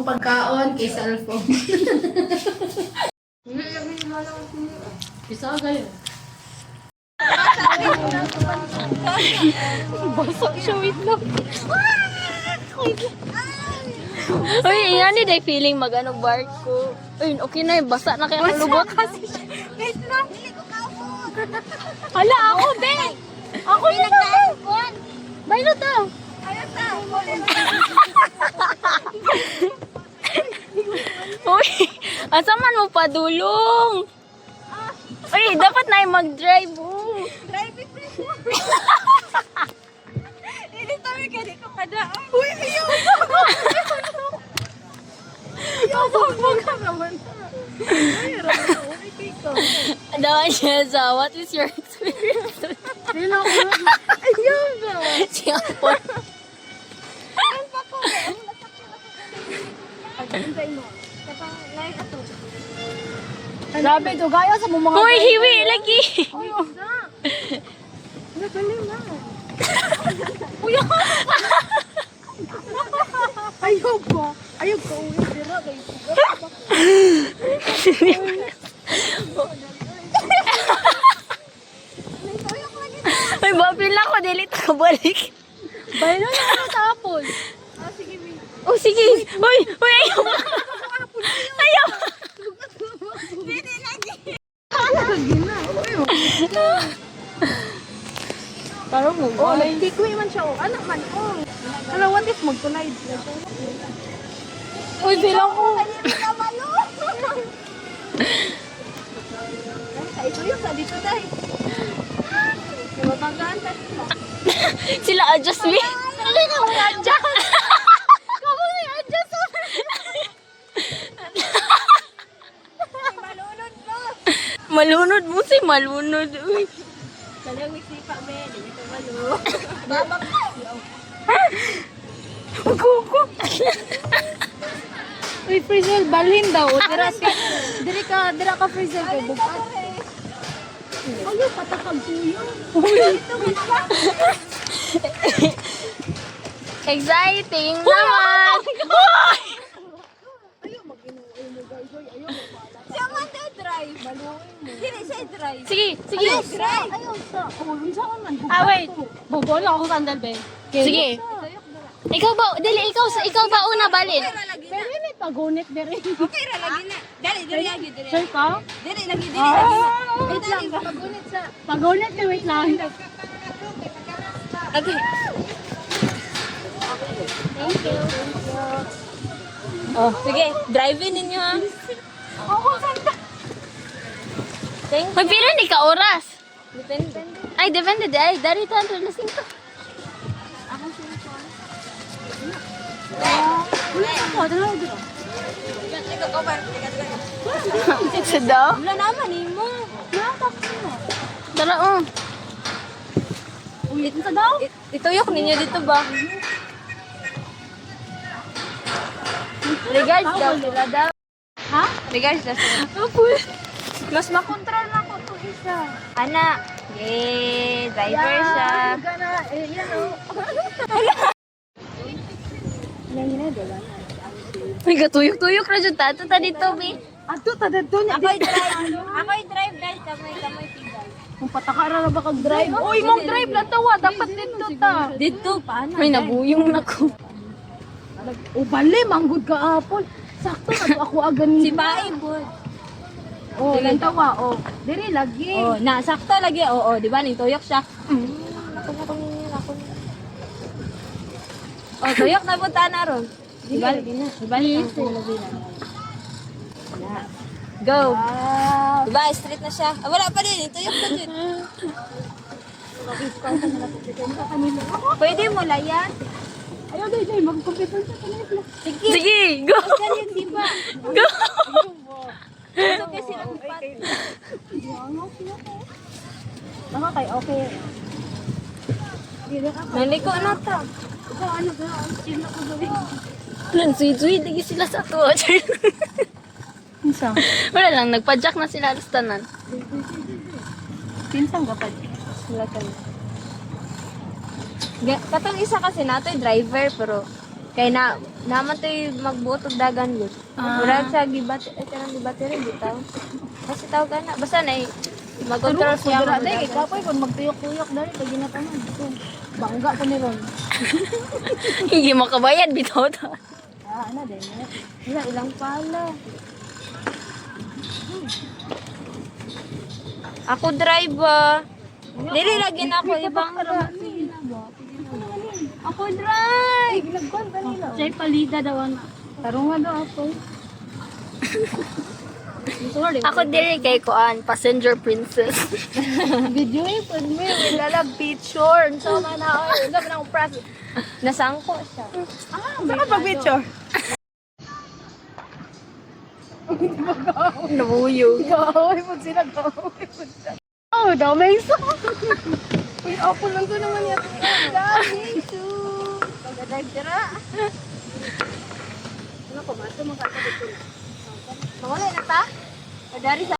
akong pagkaon kay cellphone. Bisa gayon. Basok siya, wait lang. Uy, yan ni day feeling mag-ano barko. Uy, okay na, basa na kaya ang lubot. Wait lang, hindi ko kaabot. Hala, ako, be! Ako May yun nagkaabot. Baylo to! Ayaw ta. Uy, asa man mo padulong? Uy, dapat na yung mag-drive. Oh. Driving friend mo. Hindi tayo kaya ko kadaan. Uy, ayaw. Ayaw ka naman. Dawan siya sa, what is your experience? Ayaw ba? Siya po. Ang pako. Pag-intay mo. Kapag like ato. Grabe to, gaya sa mga Uy, hiwi, lagi. Ayaw na. Nagaling na. Ayaw ba? Ayaw ka uwi. Dira kayo. Uy, bapil na ko, dili ka balik. Baylo na ako sa apple. Ah, sige, May. Oh, sige. Uy, ayaw. Ayaw. Pwede lagi. Parang mo. Oh, hindi ko man siya. Oh, anak man. Oh. Ano, what if mag-collide? Uy, bilang ko. Hindi ka malo. Ay, ito yung sa dito dahil. Mabagaan ka sila. Sila adjust me. Hindi ka mag-adjust. Kamu mag-adjust. Malunod mo. Malunod mo si malunod. Uy. Kalawik si Pa Ben. Hindi ka malo. Babak ka. Kuko. Uy, Frizzle, balhin daw. Dira ka Frizzle kay bukas. Ayaw, patakag tuyo. Exciting naman. Ayaw, mag-inuwi mo guys. Ayaw, magpala. Siya man daw drive. Maluin mo. Hindi siya drive. Sige, sige. Ayaw, drive. Ayaw, sa. Kulun sa man. Ah, wait. Bobolo ako sandal, be. Sige. Ikaw ba, dili, ikaw ba una balin? Pero may pagunit, dere. Okay ra lagi na. Dali, dali lagi, dali. Sir ka? Dali lagi, dali lagi. Wait lang, pagunit sa. Pagunit na, wait lang. Okay. Thank you. Oh, sige. Drive-in ninyo ha. Thank you. Magpila ni ka oras. Depende. Ay, depende. Ay, dari tanto na singko. Ako cellphone. Wala ako, dala ko dito. Ikaw ko ba? Sa daw? Wala naman eh mo. Tara, oh. Ulit sa daw? Ituyok ninyo dito ba? Regards daw sila daw. Ha? Regards daw sila. Mas makontrol na ko to isa. Ana. Yay! Driver siya. Yan o. May katuyok-tuyok na dyan. Tato ta dito, be. Ato, tadad doon. Ako'y drive. Ako'y drive guys. Kamay tigal. Kung patakara na ba kag-drive? Uy, mong drive lang tawa. Dapat dito ta. Dito, paano? May nabuyong na ko. O, bali, manggod ka apple. Sakto na ako agan. Si Pai po. Oh, lang tawa. Oh, diri lagi. Oh, nasakto lagi. Oo, di ba? Ning tuyok siya. Oh, tuyok na punta na ron. Di ba? Di ba? Go. Di ba? Straight na siya. Ah, wala pa din. Tuyok pa din. Pwede mo layan. Ayaw, day, mag-computer sa kanila. Sige. Sige, go. Yan yun, di ba? Go. Gusto kasi lang pat. Okay, okay. Naliko na ta. Ikaw, ano ba? Ang sino ko gawin? Lang, sweet-sweet. Lagi sila sa to. Pinsang. Wala lang, nagpa-jack na sila alas tanan. Pinsang kapag. Sila ka na. Katong isa kasi nato driver pero kay na naman to'y magbuot og dagan gud. Murag sa gibat kanang gibattery bitaw. Kasi tawag na basta na mag-control siya Kudra mo. day, kay kapoy kung magtuyok-tuyok dali pag ginataman. So, bangga ko ni ron. Hindi makabayad bitaw ta. Ana din. Ilang pala. Ako drive ba? Dili lagi na ako ibang Ako drive. Nagkuhan ka nila. Say palida daw na. Tarungan daw ako. Sorry. Ako diri kay kuan, passenger princess. Video eh, pag may wala picture. So, na ako. Wala na akong press. Nasangko siya. Saka pag-picture? Nabuyog. Gawin mo sila, gawin mo sila. Oh, damay sa. Uy, apple lang ko naman yan. Damay sa. Pagdadag tira. Ano ko, mato magkakabit ko na. Mawala na ta? Madari sa